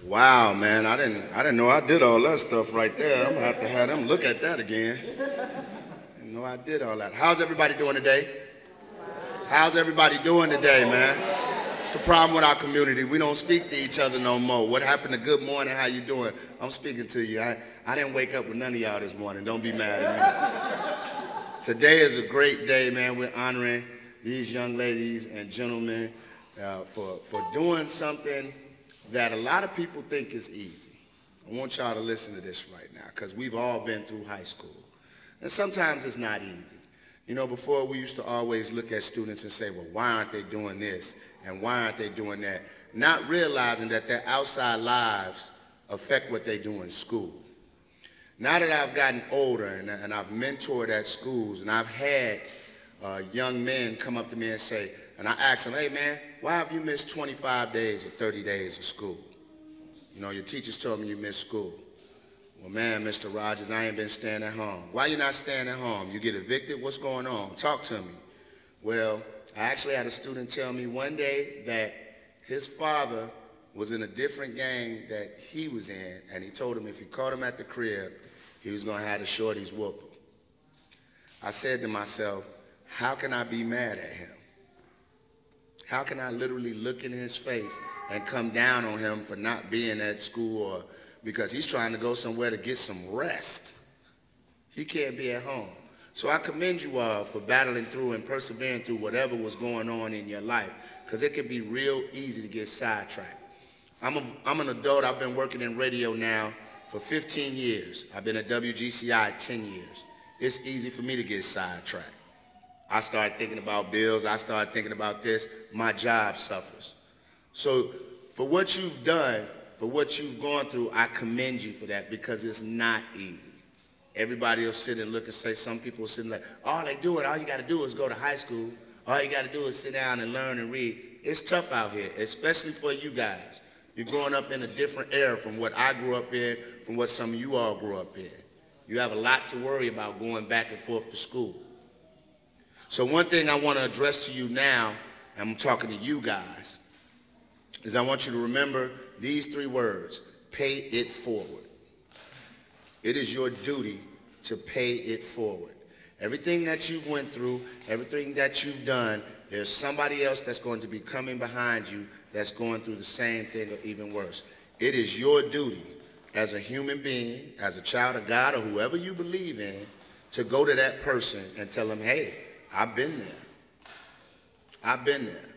Wow, man, I didn't know I did all that stuff right there. I'm gonna have them look at that again. I didn't know I did all that. How's everybody doing today? How's everybody doing today, man? It's the problem with our community. We don't speak to each other no more. What happened to good morning, how you doing? I'm speaking to you. I didn't wake up with none of y'all this morning. Don't be mad at me. Today is a great day, man. We're honoring these young ladies and gentlemen for doing something that a lot of people think is easy. I want y'all to listen to this right now, because we've all been through high school. And sometimes it's not easy. You know, before we used to always look at students and say, well, why aren't they doing this and why aren't they doing that? Not realizing that their outside lives affect what they do in school. Now that I've gotten older and I've mentored at schools and I've had young men come up to me and say, and I ask them, hey man, why have you missed 25 days or 30 days of school? You know, your teachers told me you missed school. Well, man, Mr. Rogers, I ain't been staying at home. Why you not staying at home? You get evicted? What's going on? Talk to me. Well, I actually had a student tell me one day that his father was in a different gang that he was in, and he told him if he caught him at the crib, he was going to have the shorties whoop him. I said to myself, how can I be mad at him? How can I literally look in his face and come down on him for not being at school or because he's trying to go somewhere to get some rest? He can't be at home. So I commend you all for battling through and persevering through whatever was going on in your life, because it can be real easy to get sidetracked. I'm an adult. I've been working in radio now for 15 years. I've been at WGCI 10 years. It's easy for me to get sidetracked. I start thinking about bills. I start thinking about this. My job suffers. So for what you've done, for what you've gone through, I commend you for that, because it's not easy. Everybody will sit and look and say, some people will sit and like, all you got to do is go to high school. All you got to do is sit down and learn and read. It's tough out here, especially for you guys. You're growing up in a different era from what I grew up in, from what some of you all grew up in. You have a lot to worry about going back and forth to school. So one thing I want to address to you now, and I'm talking to you guys, is I want you to remember these three words: pay it forward. It is your duty to pay it forward. Everything that you've went through, everything that you've done, there's somebody else that's going to be coming behind you that's going through the same thing or even worse. It is your duty as a human being, as a child of God, or whoever you believe in, to go to that person and tell them, hey, I've been there. I've been there.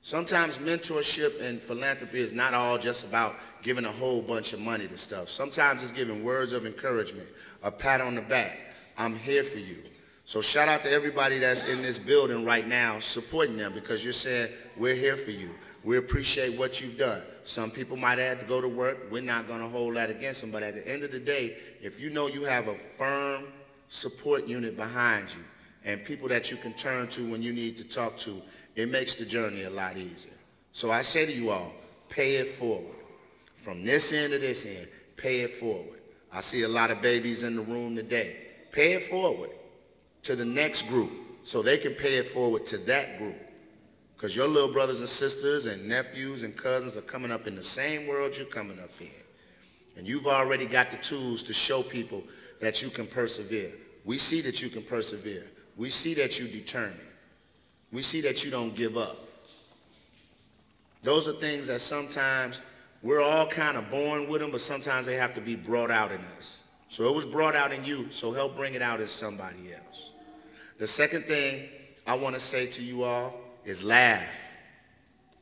Sometimes mentorship and philanthropy is not all just about giving a whole bunch of money to stuff. Sometimes it's giving words of encouragement, a pat on the back. I'm here for you. So shout out to everybody that's in this building right now supporting them, because you're saying, we're here for you. We appreciate what you've done. Some people might have to go to work. We're not going to hold that against them. But at the end of the day, if you know you have a firm support unit behind you, and people that you can turn to when you need to talk to, it makes the journey a lot easier. So I say to you all, pay it forward. From this end to this end, pay it forward. I see a lot of babies in the room today. Pay it forward to the next group so they can pay it forward to that group. Because your little brothers and sisters and nephews and cousins are coming up in the same world you're coming up in. And you've already got the tools to show people that you can persevere. We see that you can persevere. We see that you're determined. We see that you don't give up. Those are things that sometimes we're all kind of born with them, but sometimes they have to be brought out in us. So it was brought out in you, so help bring it out in somebody else. The second thing I want to say to you all is laugh.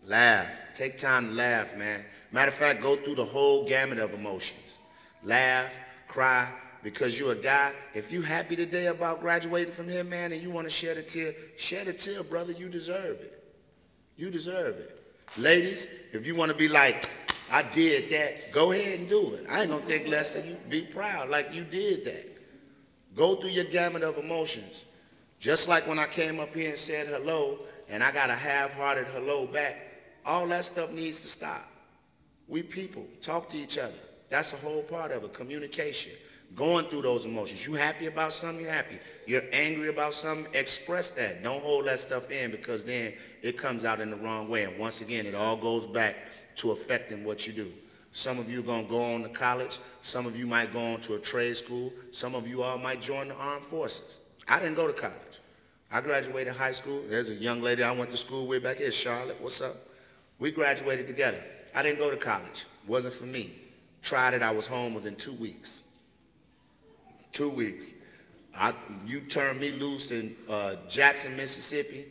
Laugh. Take time to laugh, man. Matter of fact, go through the whole gamut of emotions. Laugh, cry. Because you're a guy, if you happy today about graduating from here, man, and you want to share the tear, brother, you deserve it. You deserve it. Ladies, if you want to be like, I did that, go ahead and do it. I ain't going to think less than you. Be proud like you did that. Go through your gamut of emotions. Just like when I came up here and said hello, and I got a half-hearted hello back, all that stuff needs to stop. We people, talk to each other. That's a whole part of it, communication. Going through those emotions. You happy about something, you're happy. You're angry about something, express that. Don't hold that stuff in, because then it comes out in the wrong way. And once again, it all goes back to affecting what you do. Some of you are going to go on to college. Some of you might go on to a trade school. Some of you all might join the armed forces. I didn't go to college. I graduated high school. There's a young lady I went to school with back here, Charlotte. What's up? We graduated together. I didn't go to college. Wasn't for me. Tried it. I was home within 2 weeks. 2 weeks. You turned me loose in Jackson, Mississippi,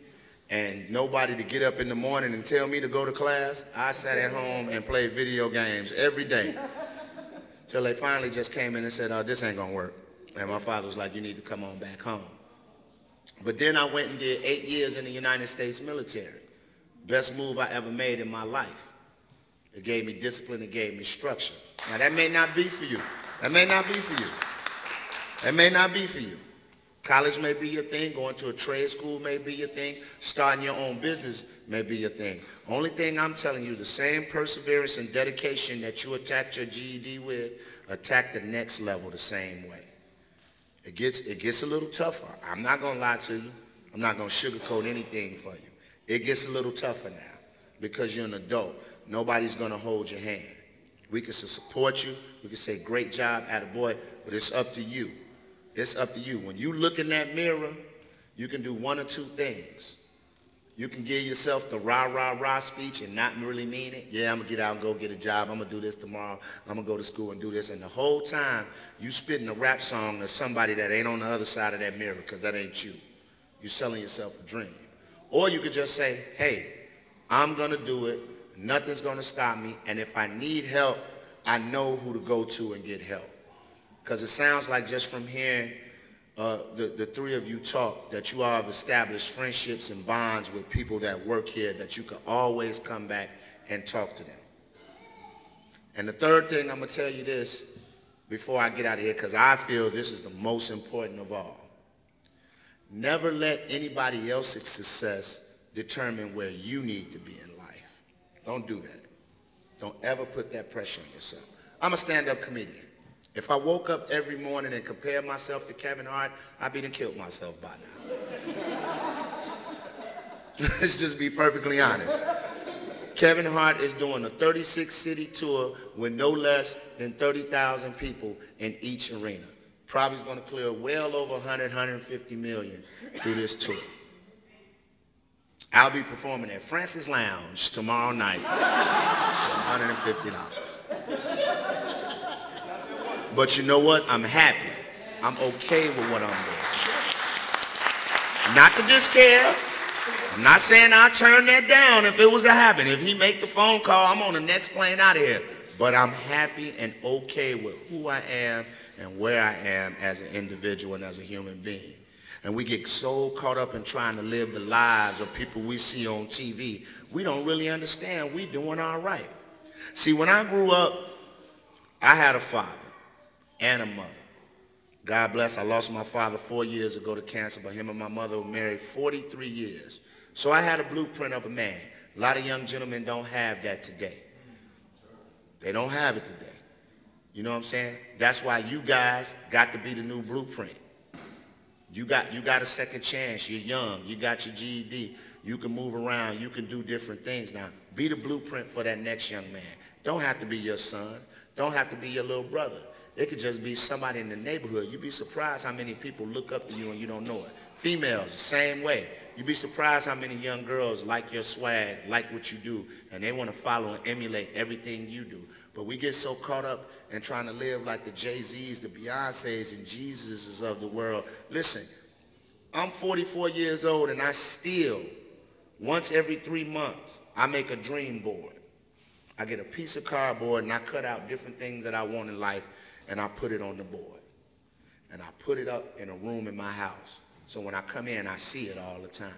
and nobody to get up in the morning and tell me to go to class. I sat at home and played video games every day till they finally just came in and said, oh, this ain't gonna work. And my father was like, you need to come on back home. But then I went and did 8 years in the United States military. Best move I ever made in my life. It gave me discipline, it gave me structure. Now that may not be for you. That may not be for you. That may not be for you. College may be your thing. Going to a trade school may be your thing. Starting your own business may be your thing. Only thing I'm telling you, the same perseverance and dedication that you attacked your GED with, attack the next level the same way. It gets a little tougher. I'm not going to lie to you. I'm not going to sugarcoat anything for you. It gets a little tougher now because you're an adult. Nobody's going to hold your hand. We can support you. We can say, great job, attaboy, but it's up to you. It's up to you. When you look in that mirror, you can do one or two things. You can give yourself the rah, rah, rah speech and not really mean it. Yeah, I'm going to get out and go get a job. I'm going to do this tomorrow. I'm going to go to school and do this. And the whole time, you spitting a rap song to somebody that ain't on the other side of that mirror because that ain't you. You're selling yourself a dream. Or you could just say, hey, I'm going to do it. Nothing's going to stop me. And if I need help, I know who to go to and get help. Because it sounds like just from hearing the three of you talk that you all have established friendships and bonds with people that work here that you can always come back and talk to them. And the third thing, I'm going to tell you this before I get out of here, because I feel this is the most important of all. Never let anybody else's success determine where you need to be in life. Don't do that. Don't ever put that pressure on yourself. I'm a stand-up comedian. If I woke up every morning and compared myself to Kevin Hart, I'd be done killed myself by now. Let's just be perfectly honest. Kevin Hart is doing a 36-city tour with no less than 30,000 people in each arena. Probably is going to clear well over 150 million through this tour. I'll be performing at Francis Lounge tomorrow night for $150. But you know what? I'm happy. I'm okay with what I'm doing. Not to discare. I'm not saying I'll turn that down if it was to happen. If he make the phone call, I'm on the next plane out of here. But I'm happy and okay with who I am and where I am as an individual and as a human being. And we get so caught up in trying to live the lives of people we see on TV, we don't really understand we doing all right. See, when I grew up, I had a father and a mother. God bless, I lost my father 4 years ago to cancer, but him and my mother were married 43 years. So I had a blueprint of a man. A lot of young gentlemen don't have that today. They don't have it today. You know what I'm saying? That's why you guys got to be the new blueprint. You got a second chance. You're young. You got your GED. You can move around. You can do different things. Now, be the blueprint for that next young man. Don't have to be your son. Don't have to be your little brother. It could just be somebody in the neighborhood. You'd be surprised how many people look up to you and you don't know it. Females, the same way. You'd be surprised how many young girls like your swag, like what you do, and they want to follow and emulate everything you do. But we get so caught up in trying to live like the Jay-Z's, the Beyoncé's, and Jesuses of the world. Listen, I'm 44 years old, and I still, once every 3 months, I make a dream board. I get a piece of cardboard, and I cut out different things that I want in life, and I put it on the board. And I put it up in a room in my house. So when I come in, I see it all the time.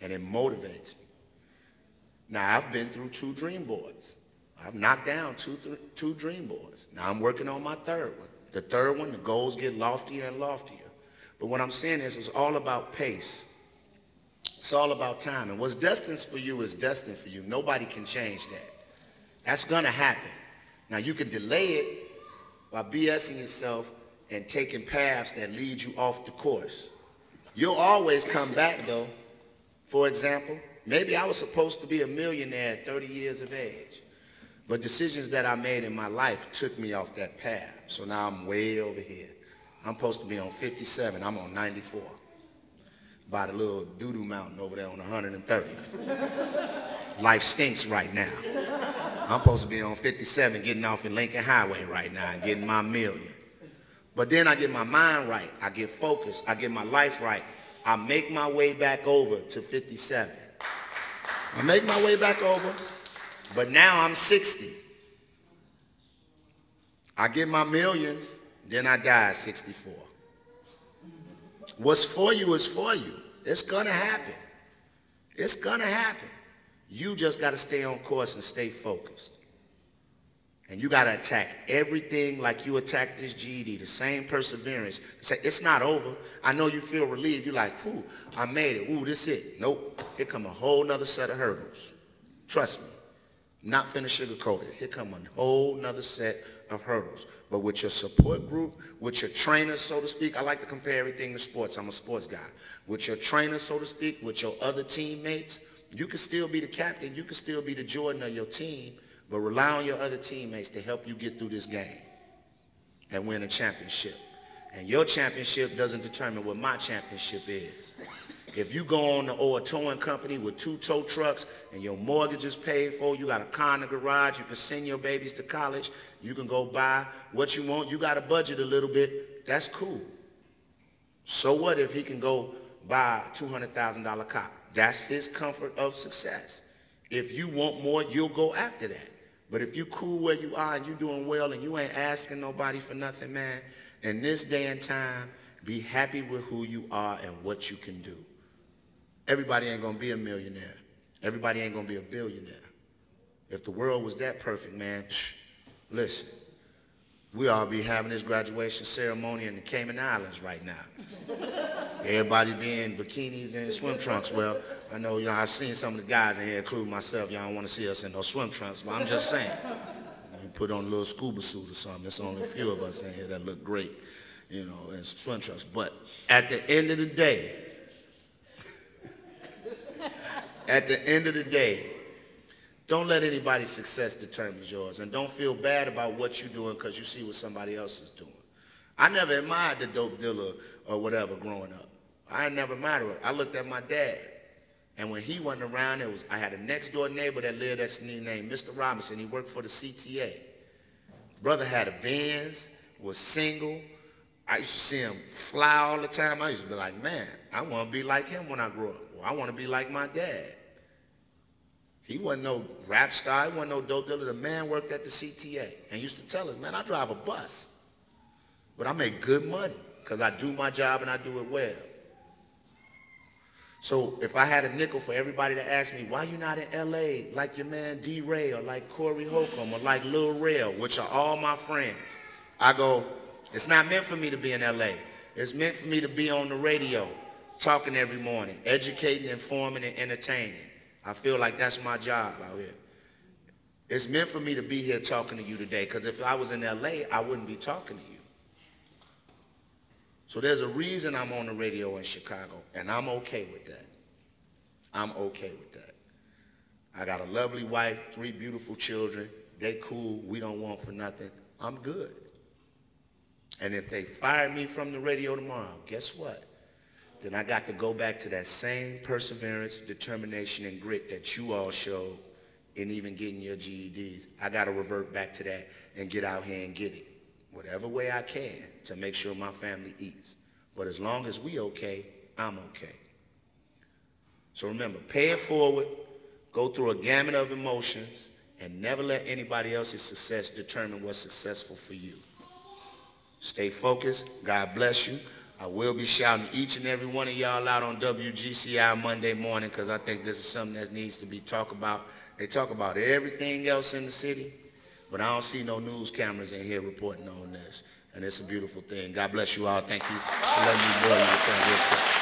And it motivates me. Now, I've been through 2 dream boards. I've knocked down two dream boards. Now, I'm working on my third one. The third one, the goals get loftier and loftier. But what I'm saying is it's all about pace. It's all about time. And what's destined for you is destined for you. Nobody can change that. That's going to happen. Now, you can delay it by BSing yourself and taking paths that lead you off the course. You'll always come back, though. For example, maybe I was supposed to be a millionaire at 30 years of age. But decisions that I made in my life took me off that path. So now I'm way over here. I'm supposed to be on 57. I'm on 94. By the little doo-doo mountain over there on 130th. Life stinks right now. I'm supposed to be on 57 getting off in Lincoln Highway right now and getting my million. But then I get my mind right. I get focused. I get my life right. I make my way back over to 57. I make my way back over, but now I'm 60. I get my millions, then I die at 64. What's for you is for you. It's gonna happen. It's gonna happen. You just gotta stay on course and stay focused. And you gotta attack everything like you attacked this GED, the same perseverance. Say, it's not over. I know you feel relieved. You're like, whew, I made it. Ooh, this it. Nope. Here come a whole nother set of hurdles. Trust me. Not finna sugarcoat it. Here come a whole nother set of hurdles. But with your support group, with your trainers, so to speak, I like to compare everything to sports. I'm a sports guy. With your trainers, so to speak, with your other teammates, you can still be the captain. You can still be the Jordan of your team, but rely on your other teammates to help you get through this game and win a championship. And your championship doesn't determine what my championship is. If you go on a towing company with 2 tow trucks and your mortgage is paid for, you got a car in the garage, you can send your babies to college, you can go buy what you want, you got to budget a little bit, that's cool. So what if he can go buy a $200,000 car? That's his comfort of success. If you want more, you'll go after that. But if you cool where you are and you doing well and you ain't asking nobody for nothing, man, in this day and time, be happy with who you are and what you can do. Everybody ain't going to be a millionaire. Everybody ain't going to be a billionaire. If the world was that perfect, man, listen, we all be having this graduation ceremony in the Cayman Islands right now. Everybody be in bikinis and swim trunks. Well, I know, I've seen some of the guys in here, including myself. Y'all don't want to see us in those swim trunks, but I'm just saying. You put on a little scuba suit or something. There's only a few of us in here that look great, in swim trunks. But at the end of the day, don't let anybody's success determine yours. And don't feel bad about what you're doing because you see what somebody else is doing. I never admired the dope dealer or whatever growing up. I never admired it. I looked at my dad. And when he wasn't around, I had a next door neighbor that lived next to me named Mr. Robinson. He worked for the CTA. Brother had a Benz, was single. I used to see him fly all the time. I used to be like, man, I want to be like him when I grow up. Or I want to be like my dad. He wasn't no rap star. He wasn't no dope dealer. The man worked at the CTA and used to tell us, man, I drive a bus, but I make good money because I do my job and I do it well. So if I had a nickel for everybody that asked me, why you not in L.A. like your man D-Ray or like Corey Holcomb or like Lil Rel, which are all my friends, I go, it's not meant for me to be in L.A. It's meant for me to be on the radio, talking every morning, educating, informing, and entertaining. I feel like that's my job out here. It's meant for me to be here talking to you today, because if I was in L.A., I wouldn't be talking to you. So there's a reason I'm on the radio in Chicago, and I'm okay with that. I'm okay with that. I got a lovely wife, 3 beautiful children. They cool. We don't want for nothing. I'm good. And if they fire me from the radio tomorrow, guess what? Then I got to go back to that same perseverance, determination, and grit that you all showed in even getting your GEDs. I got to revert back to that and get out here and get it, whatever way I can, to make sure my family eats. But as long as we okay, I'm okay. So remember, pay it forward, go through a gamut of emotions, and never let anybody else's success determine what's successful for you. Stay focused. God bless you. I will be shouting each and every one of y'all out on WGCI Monday morning, because I think this is something that needs to be talked about. They talk about everything else in the city, but I don't see no news cameras in here reporting on this. And it's a beautiful thing. God bless you all. Thank you for letting me bore you with that real quick.